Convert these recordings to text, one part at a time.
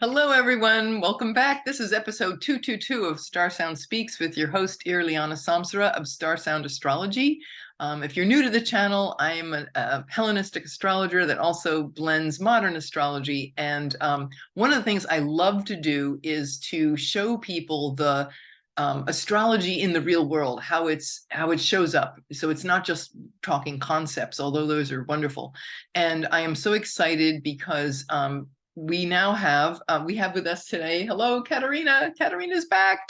Hello, everyone. Welcome back. This is episode 222 of StarSound Speaks with your host, Irlianna Samsara of StarSound Astrology. If you're new to the channel, I am a Hellenistic astrologer that also blends modern astrology. And one of the things I love to do is to show people the astrology in the real world, how it shows up. So it's not just talking concepts, although those are wonderful. And I am so excited because we now have with us today. Hello, Katarinah. Katarina's back.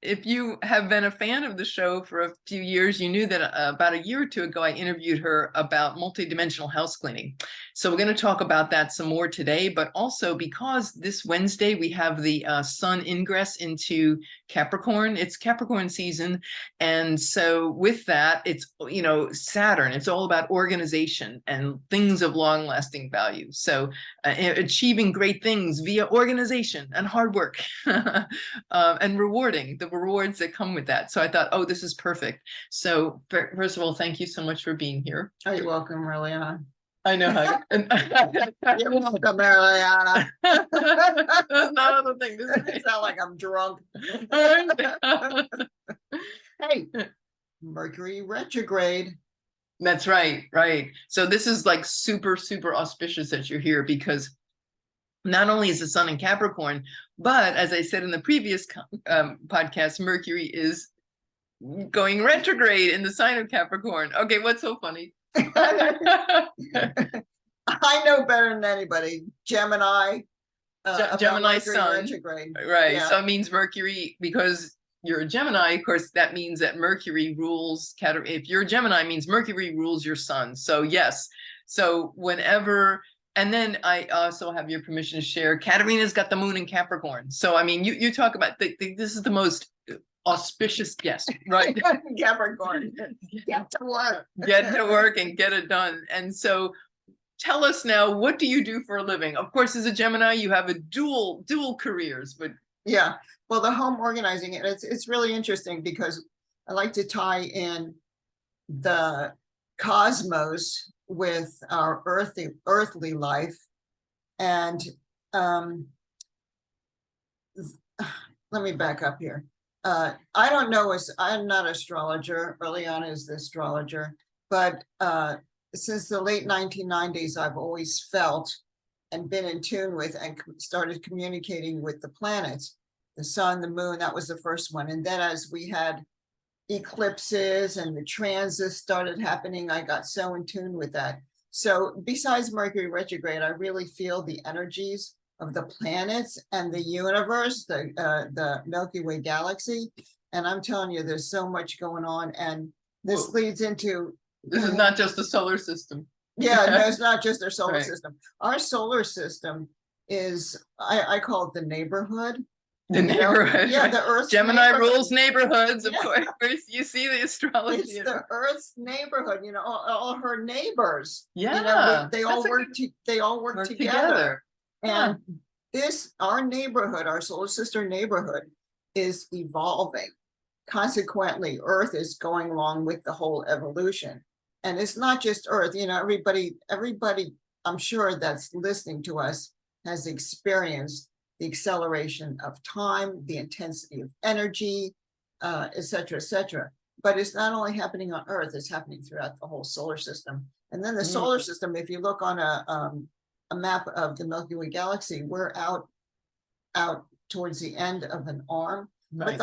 If you have been a fan of the show for a few years, you knew that about a year or two ago, I interviewed her about multidimensional house cleaning. So we're going to talk about that some more today, but also because this Wednesday we have the sun ingress into Capricorn. It's Capricorn season. And so with that, it's, Saturn, it's all about organization and things of long lasting value. So achieving great things via organization and hard work and rewarding the rewards that come with that. So I thought, oh, this is perfect. So first of all, thank you so much for being here. Oh, you're welcome, Irlianna. I know how. You're welcome, Irlianna. That's not the thing. It sounds like I'm drunk. Hey, Mercury retrograde. That's right, right. So this is like super, super auspicious that you're here because not only is the sun in Capricorn, but as I said in the previous podcast, Mercury is going retrograde in the sign of Capricorn. Okay, what's so funny? I know better than anybody. Gemini. Gemini sun. Retrograde. Right. Yeah. So it means Mercury, because you're a Gemini, of course, that means that Mercury rules. If you're a Gemini, it means Mercury rules your sun. So yes. So whenever. And then I also have your permission to share. Katarina's got the moon in Capricorn. So, I mean, you talk about this is the most auspicious, yes, right? Capricorn. Get to work. Get to work and get it done. And so tell us now, what do you do for a living? Of course, as a Gemini, you have a dual careers, but. Yeah, well, the home organizing, it's really interesting because I like to tie in the cosmos with our earthly life. And let me back up here. I don't know, I'm not an astrologer. Irlianna is the astrologer, but since the late 1990s, I've always felt and been in tune with and started communicating with the planets, the sun, the moon. That was the first one. And then as we had eclipses and the transits started happening, I got so in tune with that. So besides Mercury retrograde, I really feel the energies of the planets and the universe, the Milky Way galaxy. And I'm telling you, there's so much going on. And this leads into... This is not just the solar system. Yeah, no, it's not just our solar system. Our solar system is, I call it the neighborhood. The neighborhood. Yeah, the Earth's Gemini rules neighborhoods, of course. You see the astrology. It's the Earth's neighborhood, all her neighbors. Yeah. They all work together. And our neighborhood, our solar system neighborhood, is evolving. Consequently, Earth is going along with the whole evolution. And it's not just Earth, everybody, I'm sure that's listening to us has experienced the acceleration of time, the intensity of energy, et cetera, et cetera. But it's not only happening on Earth, it's happening throughout the whole solar system. And then the solar system, if you look on a map of the Milky Way galaxy, we're out towards the end of an arm. Nice. But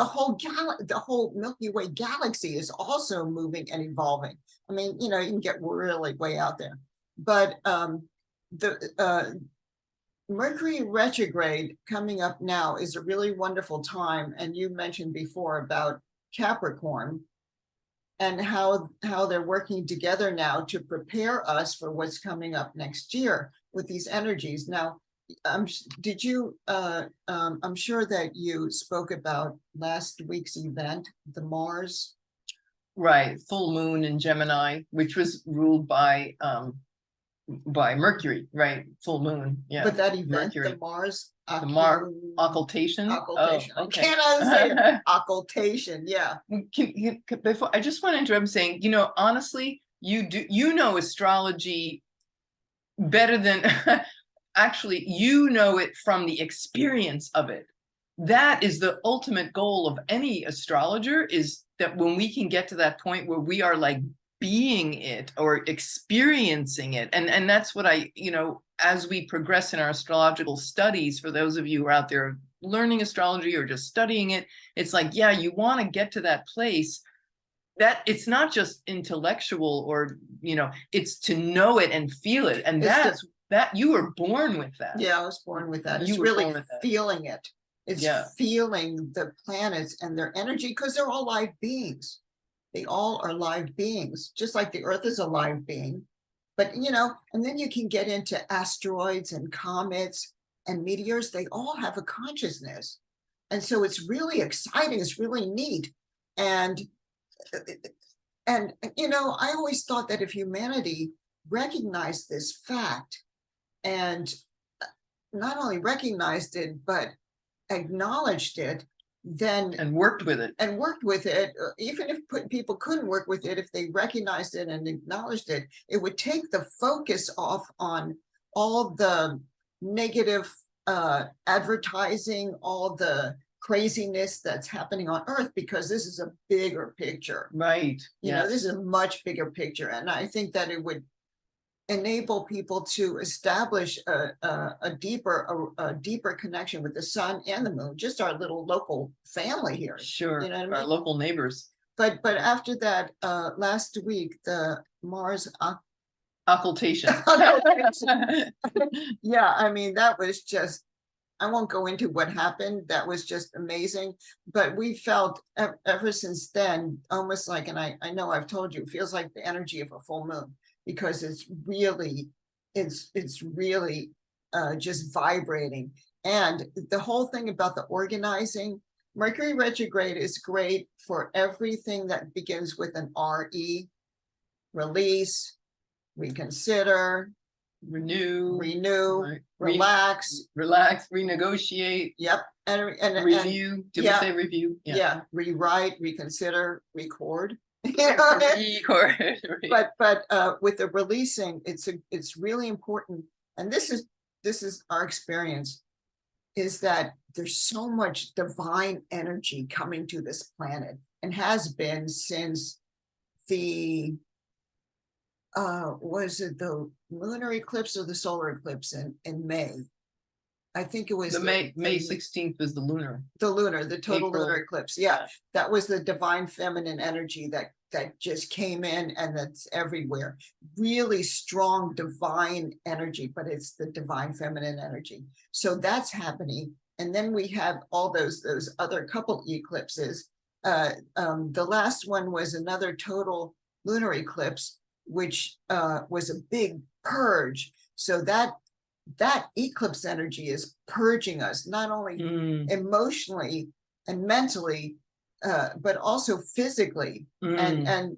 the whole Milky Way galaxy is also moving and evolving. I mean, you can get really way out there. But the Mercury retrograde coming up now is a really wonderful time. And you mentioned before about Capricorn and how they're working together now to prepare us for what's coming up next year with these energies. Now, I'm sure that you spoke about last week's event, the Mars. Right, full moon in Gemini, which was ruled by Mercury, right? Full moon, yeah. But that event, Mercury. the Mars occultation. Occultation. Oh, okay. I can't say it. Occultation, yeah. Before I just want to interrupt saying, honestly, you know astrology better than actually, you know it from the experience of it. That is the ultimate goal of any astrologer, is that when we can get to that point where we are like being it or experiencing it. And that's what I, as we progress in our astrological studies, for those of you who are out there learning astrology or just studying it, it's like, yeah, you want to get to that place that it's not just intellectual or, it's to know it and feel it. And that's that you were born with that. Yeah, I was born with that. You It's were really born with that. feeling it. It's Yeah. feeling the planets and their energy, because they're all live beings. They all are live beings, just like the Earth is a live being. But, and then you can get into asteroids and comets and meteors. They all have a consciousness. And so it's really exciting. It's really neat. And I always thought that if humanity recognized this fact and not only recognized it, but acknowledged it, then and worked with it, even if people couldn't work with it, if they recognized it and acknowledged it, it would take the focus off on all the negative advertising, all the craziness that's happening on Earth, because this is a bigger picture, right? This is a much bigger picture, and I think that it would enable people to establish a deeper connection with the sun and the moon, just our little local family here. Sure, our local neighbors. But after that, last week, the Mars occultation. Yeah, I mean, that was just, I won't go into what happened. That was just amazing. But we felt ever since then, almost like, and I know I've told you, it feels like the energy of a full moon, because it's really just vibrating. And the whole thing about the organizing, Mercury retrograde is great for everything that begins with an RE: release, reconsider, renew, right. relax, renegotiate. Yep. And review. Did we say review? Yeah. Rewrite, reconsider, record. Record. But with the releasing, it's really important. And this is our experience, is that there's so much divine energy coming to this planet, and has been since the was it the lunar eclipse or the solar eclipse in May? I think it was May 16th was the total lunar eclipse. Yeah, that was the divine feminine energy that just came in, and that's everywhere. Really strong divine energy, but it's the divine feminine energy. So that's happening. And then we have all those other couple eclipses. The last one was another total lunar eclipse, which was a big purge. So that eclipse energy is purging us, not only emotionally and mentally, but also physically, and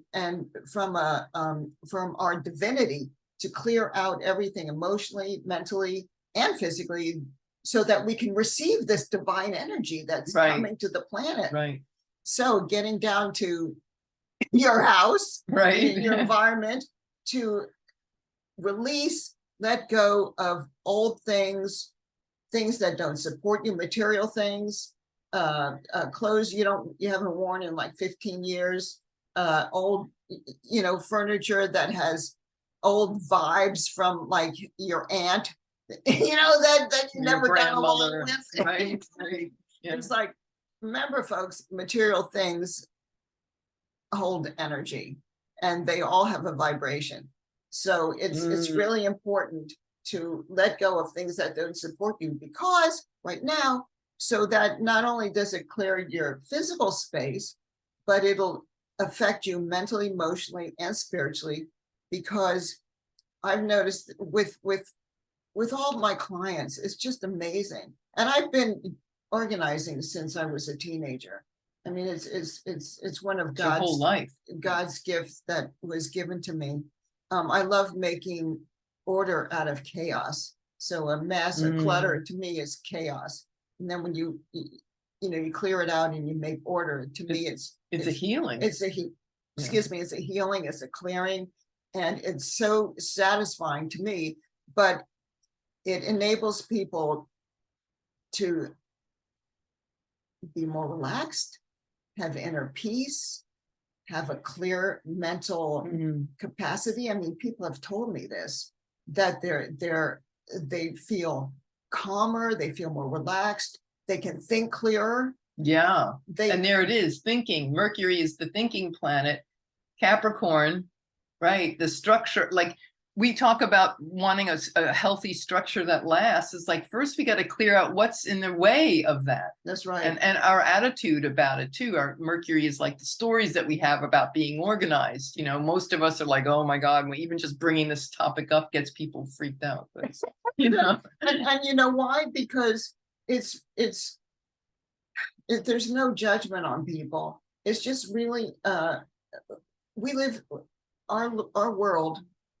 from our divinity, to clear out everything emotionally, mentally, and physically, so that we can receive this divine energy that's coming to the planet. Right. So getting down to your house, right, your environment, to release, let go of old things that don't support you, material things, clothes you haven't worn in like 15 years, old, furniture that has old vibes from like your aunt, that you never got along with. Right. Yeah. It's like, remember, folks, material things hold energy, and they all have a vibration. So it's really important to let go of things that don't support you, because right now, so that not only does it clear your physical space, but it'll affect you mentally, emotionally, and spiritually. Because I've noticed with all my clients, it's just amazing. And I've been organizing since I was a teenager. I mean, it's one of God's gifts that was given to me. I love making order out of chaos. So a mess or clutter to me is chaos. And then when you clear it out and you make order, to me it's a healing. It's a healing, it's a clearing, and it's so satisfying to me. But it enables people to be more relaxed, have inner peace, have a clear mental capacity. I mean, people have told me this, that they feel calmer, they feel more relaxed, they can think clearer. Yeah. And there it is, thinking. Mercury is the thinking planet. Capricorn, right? The structure, like we talk about wanting a healthy structure that lasts. It's like, first we got to clear out what's in the way of that. That's right. And our attitude about it too. Our Mercury is like the stories that we have about being organized. You know, most of us are like, oh my God, even just bringing this topic up gets people freaked out. But, you know, and you know why? Because there's no judgment on people. It's just really, we live, our world,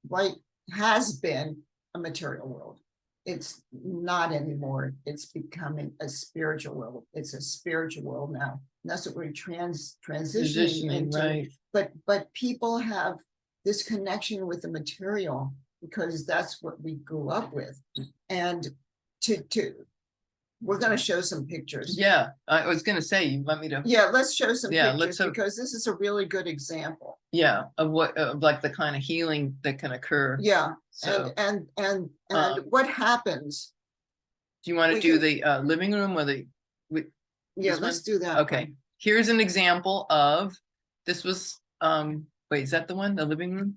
right, has been a material world. It's not anymore. It's becoming a spiritual world. It's a spiritual world now. And that's what we're transitioning into. Right. But people have this connection with the material because that's what we grew up with. And we're going to show some pictures. Yeah, I was going to say, you want me to? Yeah, let's show some pictures because this is a really good example. Yeah, of what, like the kind of healing that can occur. Yeah, so, and what happens? Do you want to do the living room or the? Yeah, let's do that. Okay, here's an example of, this was, wait, is that the one, the living room?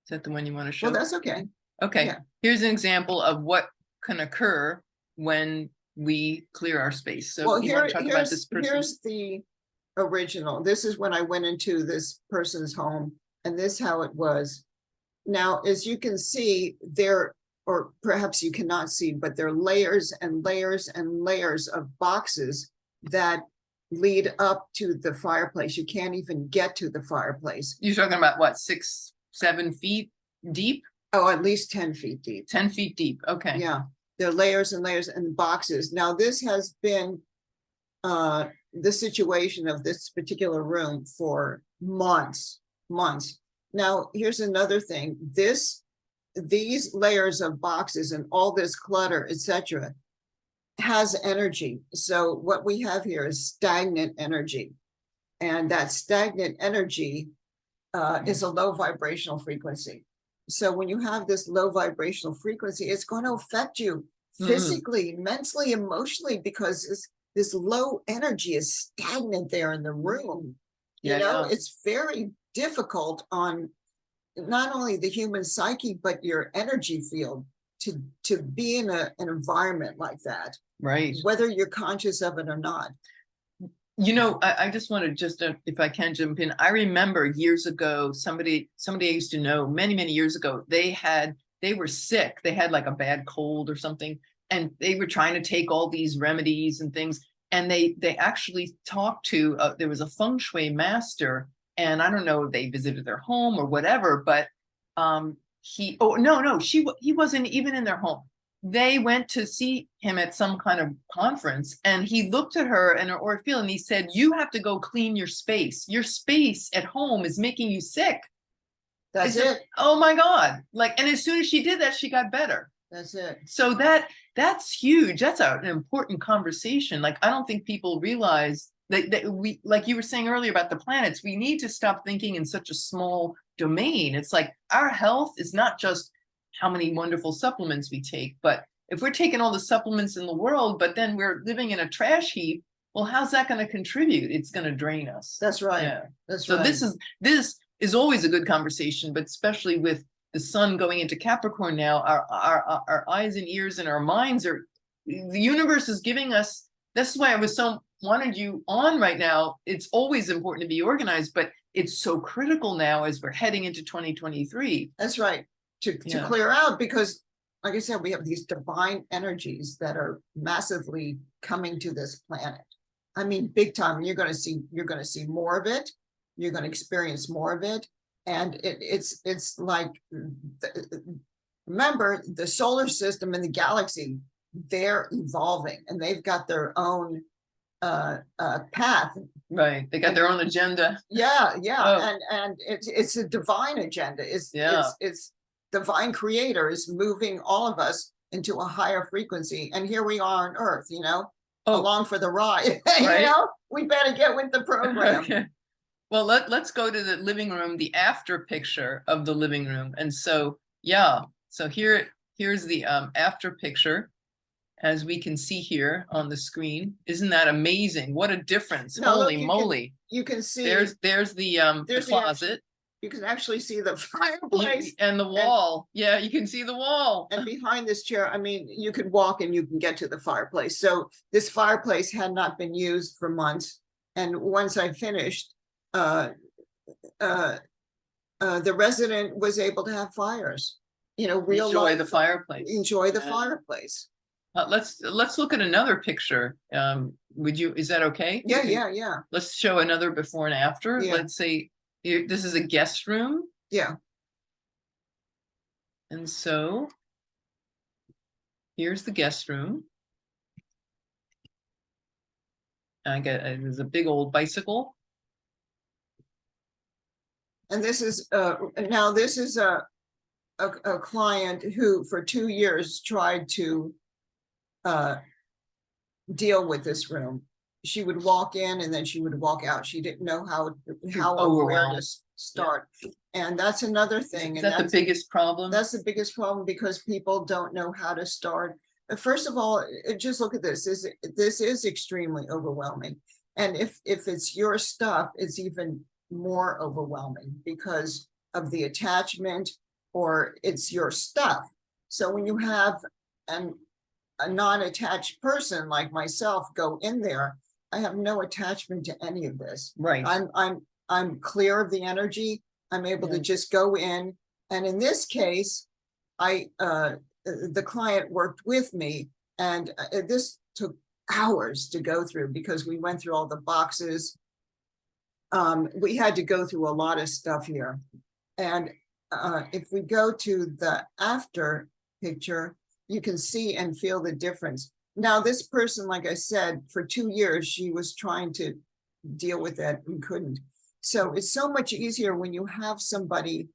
Is that the one you want to show? Well, that's okay. Okay, yeah. Here's an example of what can occur when we clear our space. So well, here's the original. This is when I went into this person's home, and this is how it was. Now, as you can see, there, or perhaps you cannot see, but there are layers and layers and layers of boxes that lead up to the fireplace. You can't even get to the fireplace. You're talking about what, 6, 7 feet deep? Oh, at least 10 feet deep. 10 feet deep. Okay. Yeah. There are layers and layers and boxes. Now, this has been the situation of this particular room for months. Now, here's another thing. These layers of boxes and all this clutter, etc., has energy. So what we have here is stagnant energy. And that stagnant energy is a low vibrational frequency. So when you have this low vibrational frequency, it's going to affect you physically, mentally, emotionally, because this low energy is stagnant there in the room. You know, it's very difficult on not only the human psyche, but your energy field to be in an environment like that. Right. Whether you're conscious of it or not. You know, I just want to if I can jump in. I remember years ago, somebody I used to know many years ago, they were sick. They had like a bad cold or something, and they were trying to take all these remedies and things. And they actually talked to, there was a feng shui master, and I don't know if they visited their home or whatever, but he wasn't even in their home. They went to see him at some kind of conference, and he looked at her and her auric field, and he said, you have to go clean your space. Your space at home is making you sick. That's it. Oh my God. Like, and as soon as she did that, she got better. That's it. So that's huge. That's an important conversation. Like, I don't think people realize that we, like you were saying earlier about the planets, we need to stop thinking in such a small domain. It's like our health is not just how many wonderful supplements we take, but if we're taking all the supplements in the world, but then we're living in a trash heap, well, how's that going to contribute? It's going to drain us. That's right. Yeah. That's so right. This is always a good conversation, but especially with the sun going into Capricorn now, our eyes and ears and our minds are, the universe is giving us, that's why I was so wanted you on right now. It's always important to be organized, but it's so critical now as we're heading into 2023. That's right. To clear out, because like I said, we have these divine energies that are massively coming to this planet. I mean, big time. You're going to see more of it. You're going to experience more of it. And it's like, remember, the solar system and the galaxy, they're evolving, and they've got their own path. Right. They got their own agenda. Yeah. And it's a divine agenda. It's divine creator is moving all of us into a higher frequency. And here we are on Earth, you know, Oh, along for the ride. right. You know, we better get with the program. Okay. Well, let's go to the living room, the after picture of the living room. And so, yeah, so here's the after picture, as we can see here on the screen. Isn't that amazing? What a difference. Now, Holy look, moly. You can see There's the closet. you can actually see the fireplace And the wall. Yeah, you can see the wall. and behind this chair. I mean, you could walk and you can get to the fireplace. So this fireplace had not been used for months. And once I finished, the resident was able to have fires, you know, real Enjoy life, the fireplace. enjoy the Yeah. fireplace. Let's look at another picture. Is that okay? Yeah. Let's show another before and after. Yeah. Let's say this is a guest room. Yeah. And so here's the guest room. There's a big old bicycle. And this is now this is a client who for 2 years tried to deal with this room. She would walk in and then she would walk out. She didn't know how or where to start. And that's another thing. Is that the biggest problem? That's the biggest problem, because people don't know how to start. First of all, just look at this. This is extremely overwhelming. And if it's your stuff, it's even more overwhelming because of the attachment, or it's your stuff. So when you have a non-attached person like myself go in there, I have no attachment to any of this. Right. I'm clear of the energy. I'm able to just go in. And in this case, the client worked with me, and this took hours to go through because we went through all the boxes. We had to go through a lot of stuff here. And if we go to the after picture, you can see and feel the difference. Now, this person, like I said, for 2 years, she was trying to deal with that and couldn't. So it's so much easier when you have somebody,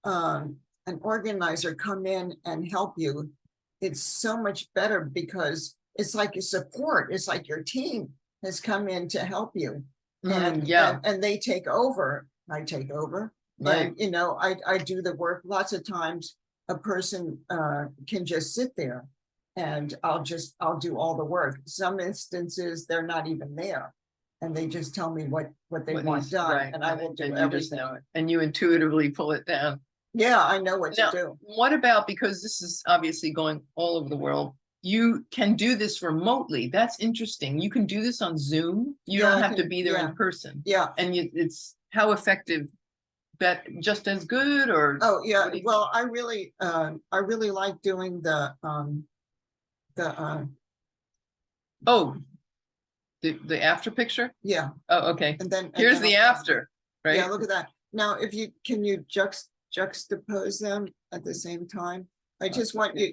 an organizer, come in and help you. It's so much better because it's like your support. It's like your team has come in to help you. And they take over. I take over. Right. And, you know, I do the work. Lots of times a person can just sit there and I'll do all the work. Some instances they're not even there, and they just tell me what they want done, right, and I will do everything. Know it. And you intuitively pull it down. Yeah, I know what to do. What about, because this is obviously going all over the world, you can do this remotely. That's interesting. You can do this on Zoom. You don't have to be there in person. Yeah. And it's how effective? That just as good, or? Oh yeah. Well, I really like doing the after picture. Yeah. Oh, okay. And then here's the after, right? Yeah, look at that. Now, can you juxtapose them at the same time? I just want you,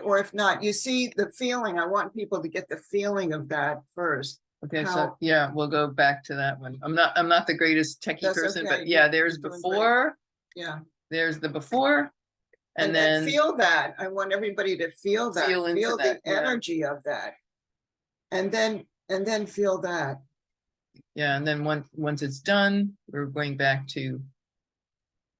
or if not, you see the feeling. I want people to get the feeling of that first. Okay, so yeah, we'll go back to that one. I'm not the greatest techie person, but yeah, there's before. Yeah. There's the before. And then feel that. I want everybody to feel that. Feel the energy of that. And then feel that. Yeah, and then once it's done, we're going back to,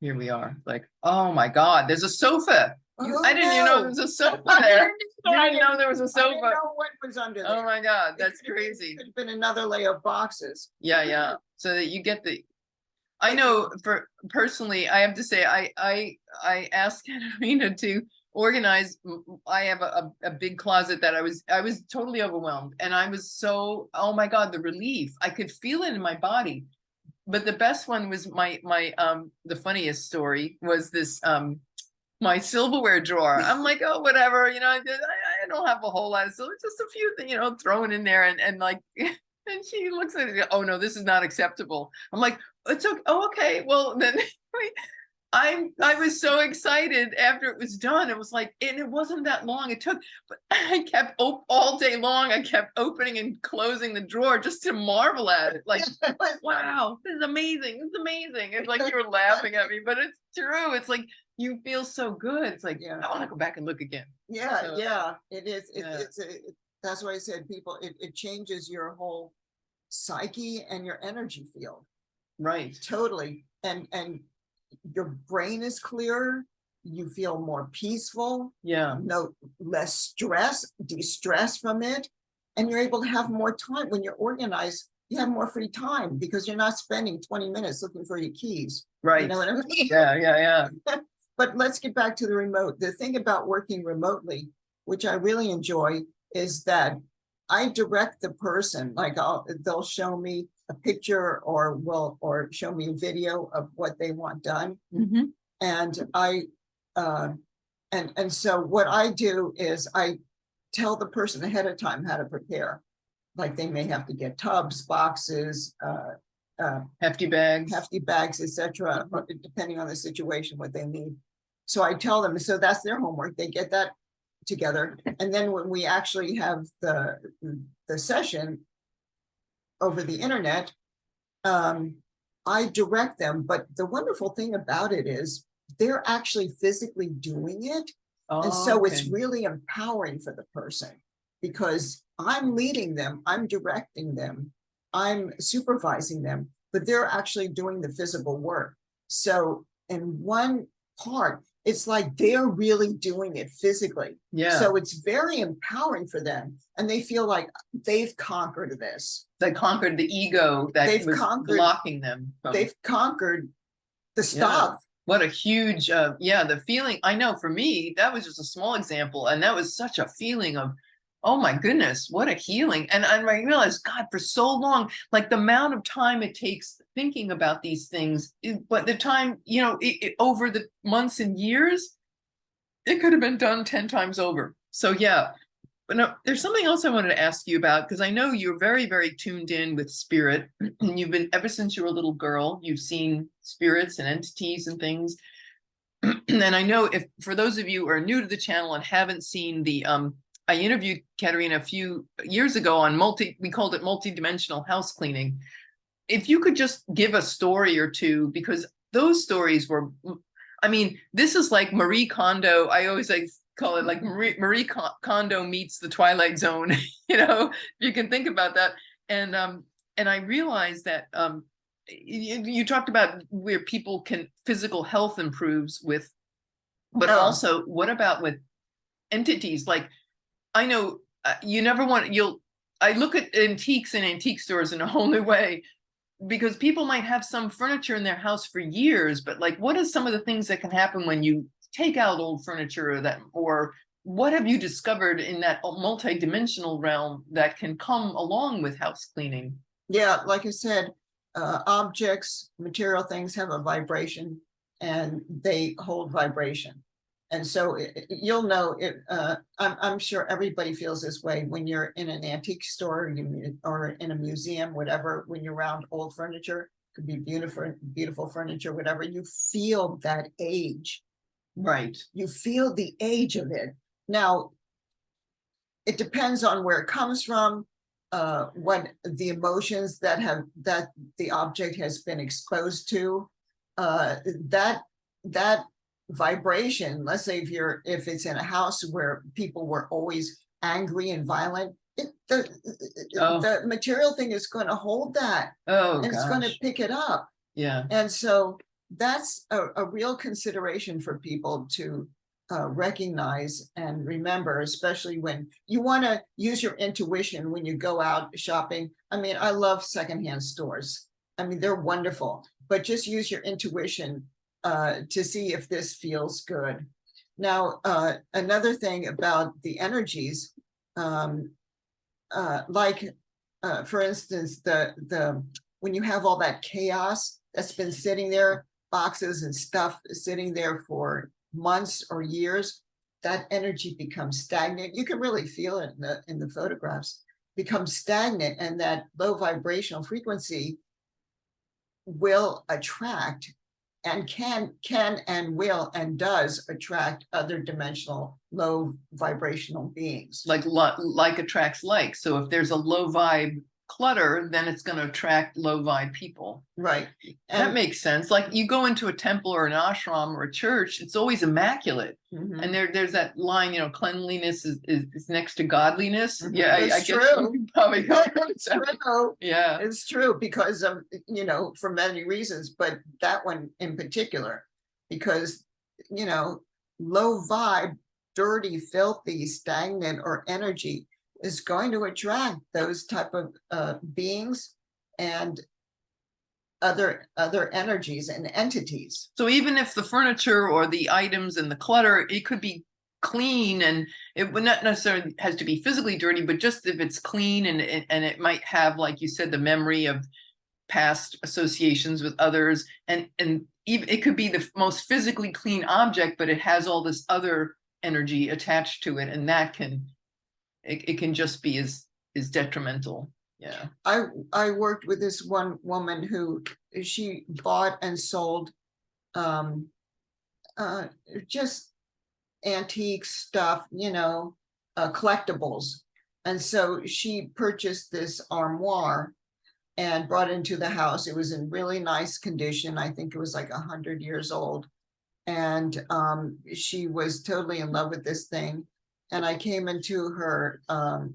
here we are. Like, oh my God, there's a sofa. I didn't even know there was a sofa there. I didn't know there was a sofa. I didn't know what was under there. Oh my God, that's crazy. It could have been another layer of boxes. Yeah. So that you get the. I know, for personally, I have to say, I asked Katarinah to organize. I have a big closet that I was totally overwhelmed, and I was so, oh my God, the relief. I could feel it in my body. But the best one was the funniest story was this my silverware drawer. I'm like, oh, whatever, I don't have a whole lot of silver, just a few things, thrown in there, and like, and she looks at it, oh no, this is not acceptable. I'm like, it's okay. Oh, okay. Well, then I was so excited after it was done. It was like, and it wasn't that long. It took, but I kept all day long. I kept opening and closing the drawer just to marvel at it. Like, wow, this is amazing. It's amazing. It's like you were laughing at me, but it's true. It's like you feel so good. It's like, I want to go back and look again. Yeah, So, yeah, it is. That's why I said, people, it changes your whole psyche and your energy field. Right. Totally. And your brain is clearer. You feel more peaceful. Yeah. No less stress, de-stress from it. And you're able to have more time. When you're organized, you have more free time because you're not spending 20 minutes looking for your keys. Right. You know what I mean? Yeah. But let's get back to the remote. The thing about working remotely, which I really enjoy, is that I direct the person. Like they'll show me a picture or show me a video of what they want done. Mm-hmm. And and so what I do is I tell the person ahead of time how to prepare. Like they may have to get tubs, boxes, hefty bags, etc., depending on the situation, what they need. So I tell them, so that's their homework. They get that together. And then when we actually have the session over the internet, I direct them. But the wonderful thing about it is they're actually physically doing it. And so it's really empowering for the person because I'm leading them, I'm directing them, I'm supervising them, but they're actually doing the physical work. So in one part, it's like they're really doing it physically. Yeah. So it's very empowering for them. And they feel like they've conquered this. They conquered the ego that was blocking them. They've conquered the stuff. What a huge, the feeling. I know for me, that was just a small example. And that was such a feeling of, oh my goodness, what a healing. And I realized, God, for so long, like the amount of time it takes thinking about these things, but the time, over the months and years, it could have been done 10 times over. So yeah, but no, there's something else I wanted to ask you about, because I know you're very, very tuned in with spirit, and you've been, ever since you were a little girl, you've seen spirits and entities and things. And I know, if for those of you who are new to the channel and haven't seen the, I interviewed Katarinah a few years ago on we called it multi-dimensional house cleaning. If you could just give a story or two, because those stories were, I mean, this is like Marie Kondo. I always call it like Marie Kondo meets the Twilight Zone, you can think about that. And I realized that you talked about where people can, physical health improves with, but also what about with entities? Like, I know you never want, I look at antiques and antique stores in a whole new way, because people might have some furniture in their house for years, but like, what are some of the things that can happen when you take out old furniture, or what have you discovered in that multi-dimensional realm that can come along with house cleaning? Yeah, like I said, objects, material things have a vibration and they hold vibration. And so you'll know it. I'm sure everybody feels this way when you're in an antique store or in a museum, whatever. When you're around old furniture, could be beautiful furniture, whatever. You feel that age, right? You feel the age of it. Now, it depends on where it comes from, what the emotions that the object has been exposed to. That vibration, let's say if it's in a house where people were always angry and violent, the material thing is going to hold that. And it's going to pick it up. Yeah. And so that's a real consideration for people to recognize and remember, especially when you want to use your intuition when you go out shopping. I mean, I love secondhand stores. I mean, they're wonderful, but just use your intuition to see if this feels good. Now, another thing about the energies, for instance, when you have all that chaos that's been sitting there, boxes and stuff sitting there for months or years, that energy becomes stagnant. You can really feel it in the photographs, becomes stagnant, and that low vibrational frequency will attract and can and will and does attract other dimensional low vibrational beings. Like attracts like. So if there's a low vibe clutter, then it's going to attract low vibe people. Right. And that makes sense. Like you go into a temple or an ashram or a church, it's always immaculate. And there's that line, cleanliness is next to godliness. Yeah, I guess you can probably go. It's true. Yeah, it's true because of, for many reasons, but that one in particular, because, low vibe, dirty, filthy, stagnant, or energy is going to attract those type of beings and other energies and entities. So even if the furniture or the items and the clutter, it could be clean, and it would not necessarily has to be physically dirty, but just if it's clean and it might have, like you said, the memory of past associations with others, and even it could be the most physically clean object, but it has all this other energy attached to it, and that can it can just be as detrimental. Yeah. I worked with this one woman who she bought and sold just antique stuff, collectibles. And so she purchased this armoire and brought it into the house. It was in really nice condition. I think it was like 100 years old. And she was totally in love with this thing. And I came into her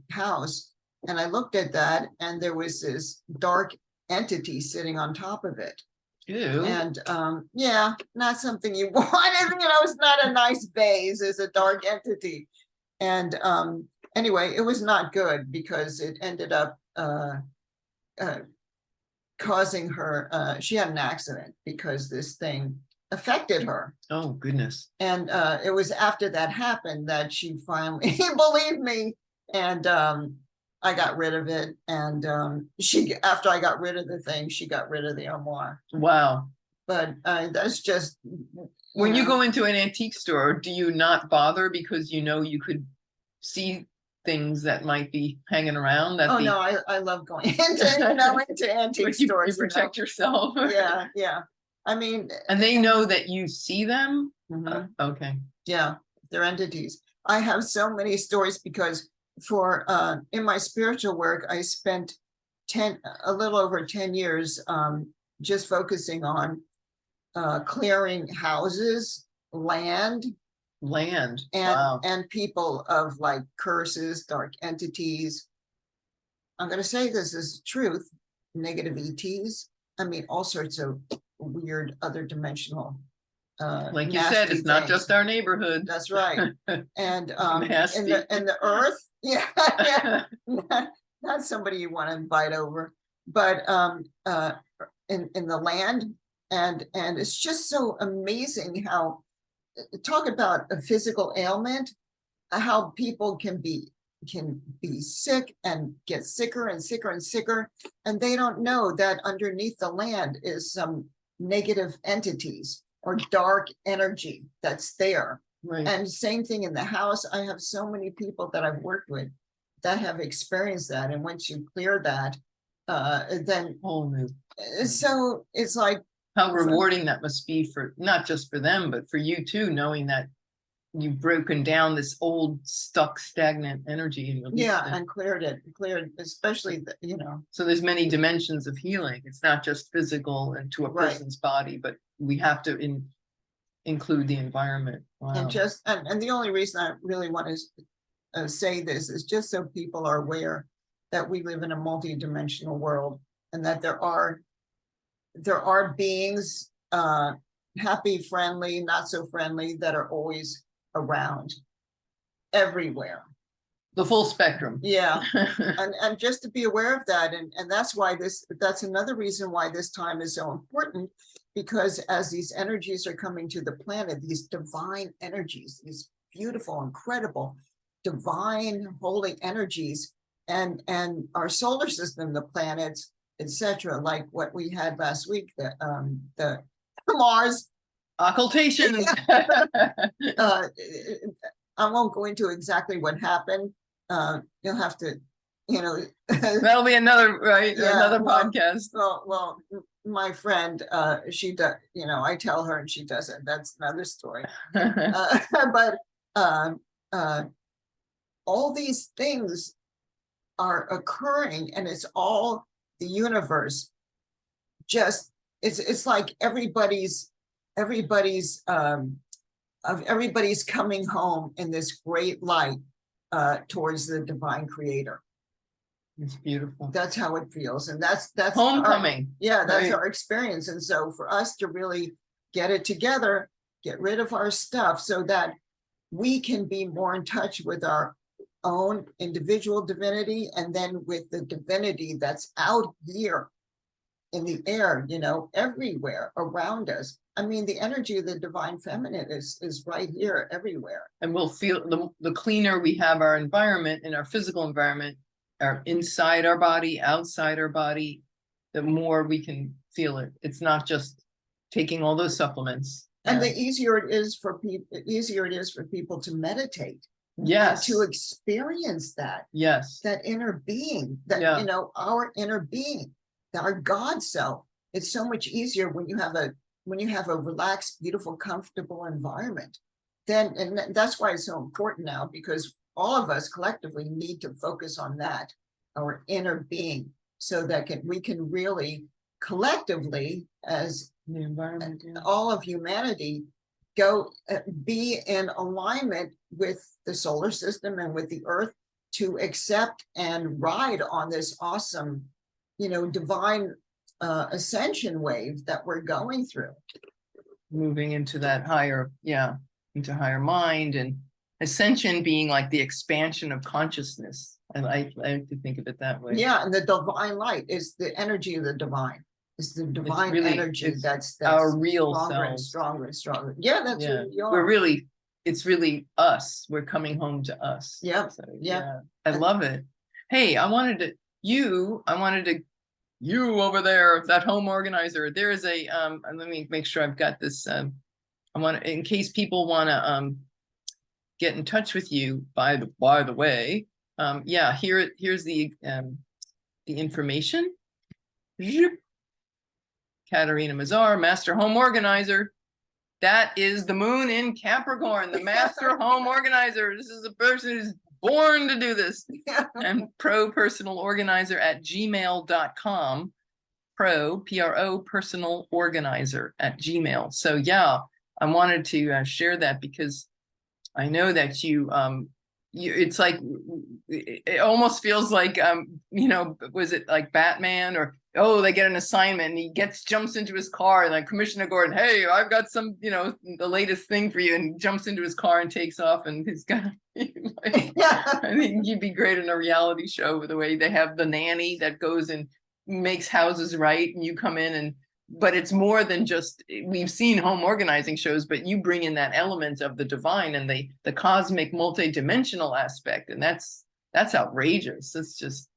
house and I looked at that, and there was this dark entity sitting on top of it. Ew. And yeah, not something you want. It's not a nice vase, it's a dark entity. And anyway, it was not good because it ended up causing her, she had an accident because this thing affected her. Oh, goodness. And it was after that happened that she finally believed me, and I got rid of it. And after I got rid of the thing, she got rid of the armoire. Wow. But that's just when you go into an antique store, do you not bother because you could see things that might be hanging around? No, I love going into antique stores. You protect yourself. Yeah. I mean, and they know that you see them. Okay. Yeah, they're entities. I have so many stories because in my spiritual work, I spent a little over 10 years just focusing on clearing houses, land, and people of like curses, dark entities. I'm going to say this is truth, negative ETs. I mean, all sorts of weird other dimensional like you said, it's not just our neighborhood. That's right. And in the earth, not somebody you want to invite over, but in the land, and it's just so amazing how, talk about a physical ailment, how people can be sick and get sicker and sicker and sicker, and they don't know that underneath the land is some negative entities or dark energy that's there. Right. And same thing in the house. I have so many people that I've worked with that have experienced that, and once you clear that, then so it's like how rewarding that must be, for not just for them but for you too, knowing that you've broken down this old stuck stagnant energy and released it. And cleared especially so there's many dimensions of healing. It's not just physical and to a person's body, but we have to include the environment. Wow. And the only reason I really want to say this is just so people are aware that we live in a multi-dimensional world, and that there are beings, happy, friendly, not so friendly, that are always around, everywhere, the full spectrum. And just to be aware of that, and that's another reason why this time is so important, because as these energies are coming to the planet, these divine energies, these beautiful, incredible, divine, holy energies, and our solar system, the planets, etc., like what we had last week, the Mars occultation. I won't go into exactly what happened. You'll have to, that'll be another another podcast. Well, my friend, she does, I tell her and she doesn't. That's another story. But all these things are occurring, and it's all the universe. Just it's like everybody's coming home in this great light towards the divine creator. It's beautiful. That's how it feels, and that's homecoming. That's right? Our experience. And so for us to really get it together, get rid of our stuff so that we can be more in touch with our own individual divinity, and then with the divinity that's out here in the air, everywhere around us. I mean, the energy of the divine feminine is right here everywhere. And we'll feel the cleaner we have our environment, in our physical environment, our inside our body, outside our body, the more we can feel it. It's not just taking all those supplements. And the easier it is for people to meditate. Yes. To experience that. Yes. That inner being, that our inner being, our God self. It's so much easier when you have a relaxed, beautiful, comfortable environment. And that's why it's so important now, because all of us collectively need to focus on that, our inner being, so that we can really collectively, as the environment, all of humanity, go be in alignment with the solar system and with the earth, to accept and ride on this awesome, divine ascension wave that we're going through. Moving into that higher, into higher mind, and ascension being like the expansion of consciousness. I like to think of it that way. Yeah, and the divine light is the energy of the divine. It's the divine energy that's our real stronger selves. and stronger and stronger. Yeah, that's who we are. It's really us. We're coming home to us. Yeah. So, I love it. Hey, I wanted you over there, that home organizer. There is a let me make sure I've got this. I want to, in case people want to get in touch with you. By the way, here's the information. Katarinah Mazar, Master Home Organizer. That is the moon in Capricorn, the Master Home Organizer. This is a person who's born to do this. And propersonalorganizer at gmail.com. Pro personal organizer at gmail. So I wanted to share that, because I know that it's like, it almost feels like was it like Batman, or they get an assignment and he jumps into his car, and like, Commissioner Gordon, hey, I've got some the latest thing for you, and he jumps into his car and takes off, and he's got I think he'd be great in a reality show, with the way they have the nanny that goes and makes houses right, and you come in, but it's more than just, we've seen home organizing shows, but you bring in that element of the divine and the cosmic multi-dimensional aspect, and that's outrageous. It's just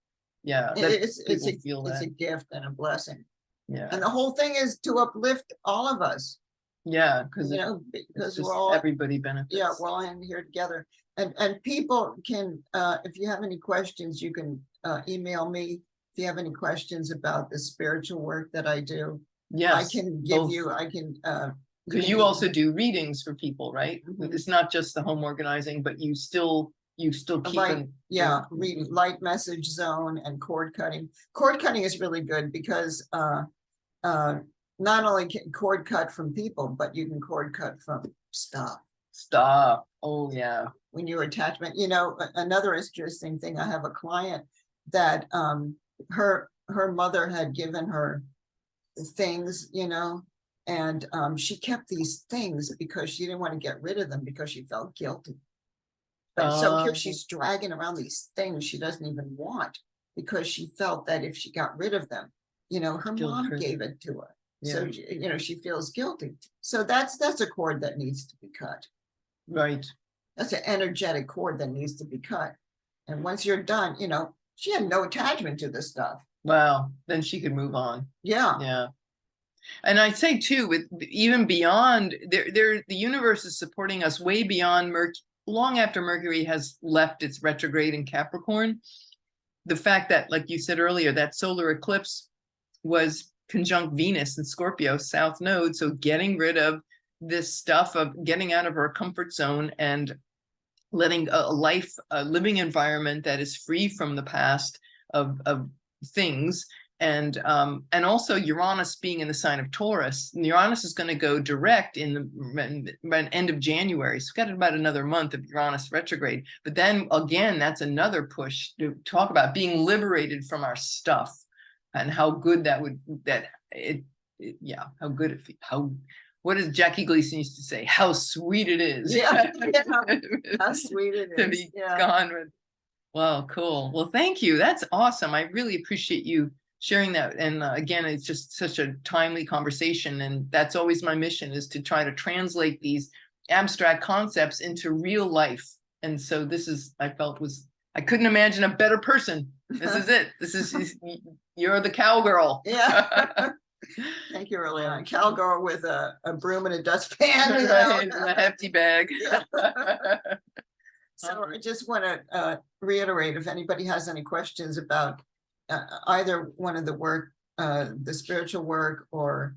it's a gift and a blessing. Yeah. And the whole thing is to uplift all of us. Yeah, because we're all, everybody benefits. Yeah, we're all in here together. And people can, if you have any questions, you can email me. If you have any questions about the spiritual work that I do, I can give you, because you also do readings for people, right? Mm-hmm. It's not just the home organizing, but you still keep light message zone and cord cutting. Cord cutting is really good, because not only can cord cut from people, but you can cord cut from stuff. Oh yeah. When you're attachment, another interesting thing, I have a client that her mother had given her things, and she kept these things because she didn't want to get rid of them, because she felt guilty. And so here she's dragging around these things she doesn't even want, because she felt that if she got rid of them, her mom gave it to her. Yeah. So she feels guilty. So that's a cord that needs to be cut. Right. That's an energetic cord that needs to be cut. And once you're done, she had no attachment to this stuff. Wow. Then she could move on. Yeah. Yeah. And I'd say too, with even beyond the universe is supporting us way beyond long after Mercury has left its retrograde in Capricorn. The fact that, like you said earlier, that solar eclipse was conjunct Venus and Scorpio South Node. So getting rid of this stuff of getting out of our comfort zone and letting a living environment that is free from the past of things. And also Uranus being in the sign of Taurus. Uranus is going to go direct in the end of January. So we've got about another month of Uranus retrograde. But then again, that's another push to talk about being liberated from our stuff and how good that would, how good it, what does Jackie Gleason used to say? How sweet it is. Yeah, how sweet it to is. be Yeah. gone with. Wow, cool. Well, thank you. That's awesome. I really appreciate you sharing that. And again, it's just such a timely conversation. And that's always my mission, is to try to translate these abstract concepts into real life. And so this is, I couldn't imagine a better person. This is it. You're the cowgirl. Yeah. Thank you, Irlianna. Cowgirl with a broom and a dustpan. And a hefty bag. Yeah. So I just want to reiterate, if anybody has any questions about either one of the work, the spiritual work, or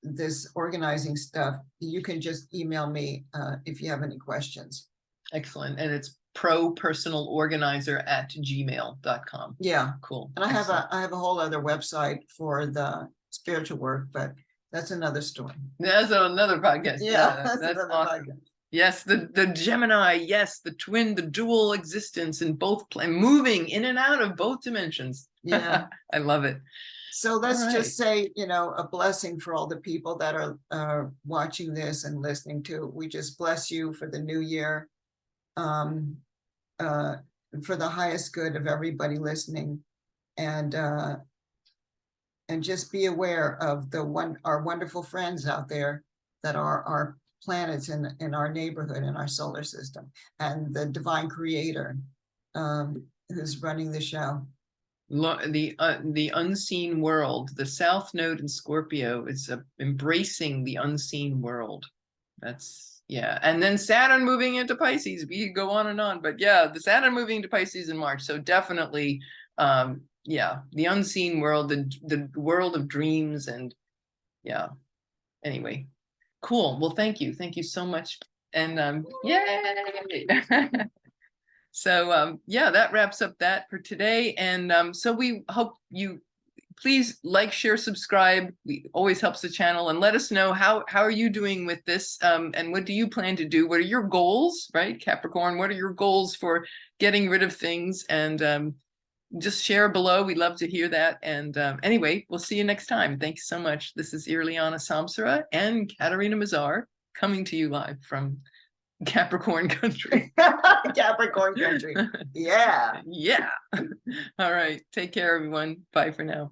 this organizing stuff, you can just email me if you have any questions. Excellent. And it's propersonalorganizer@gmail.com. Yeah, cool. And I have a whole other website for the spiritual work, but that's another story. That's another podcast. Yeah, that's another awesome. podcast. Yes, the Gemini, yes, the twin, the dual existence in both moving in and out of both dimensions. Yeah. I love it. So let's just say, a blessing for all the people that are watching this and listening to it. We just bless you for the new year, for the highest good of everybody listening, and just be aware of our wonderful friends out there that are our planets in our neighborhood, in our solar system, and the divine creator who's running the show. The unseen world, the South Node in Scorpio is embracing the unseen world. That's, yeah. And then Saturn moving into Pisces. We could go on and on, but yeah, the Saturn moving into Pisces in March. So definitely, the unseen world, the world of dreams, and yeah. Anyway, cool. Well, thank you so much. And yay. So that wraps up that for today. And so we hope you please like, share, subscribe. It always helps the channel, and let us know how are you doing with this, and what do you plan to do? What are your goals, right, Capricorn? What are your goals for getting rid of things? And just share below. We'd love to hear that. And anyway, we'll see you next time. Thanks so much. This is Irlianna Samsara and Katarinah Mazar coming to you live from Capricorn country. Capricorn country. Yeah. Yeah. All right. Take care, everyone. Bye for now.